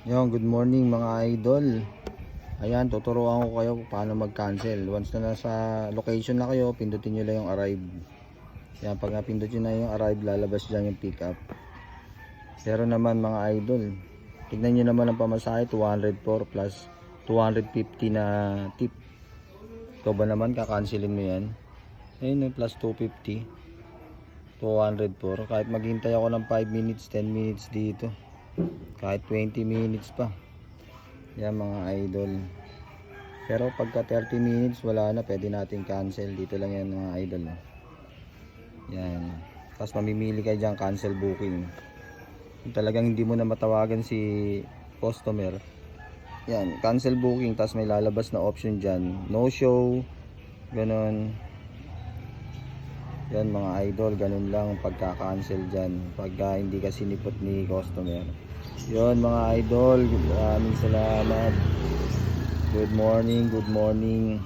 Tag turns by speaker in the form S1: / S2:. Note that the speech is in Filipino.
S1: Good morning mga idol. Ayan, tuturuan ko kayo paano mag-cancel. Once na nasa location na kayo, pindutin nyo lang yung arrive. Yan, pag napindot nyo na yung arrive, lalabas dyan yung pick up. Pero naman mga idol, tignan nyo naman ang pamasahe, 204 plus 250 na tip. Ito ba naman, kakancelin mo yan? Ayun yung plus 250, 204. Kahit maghintay ako ng 5 minutes, 10 minutes dito, kahit 20 minutes pa, yan mga idol. Pero pagka 30 minutes wala na, pwede natin cancel. Dito lang yan mga idol. Yan, tapos mamimili kayo dyan, cancel booking. Kung talagang hindi mo na matawagan si customer, yan, cancel booking. Tapos may lalabas na option dyan, no show, ganon. Yan mga idol, ganun lang pagka-cancel dyan pagka hindi ka sinipot ni customer. Yon mga idol, maraming salamat. Good morning, good morning.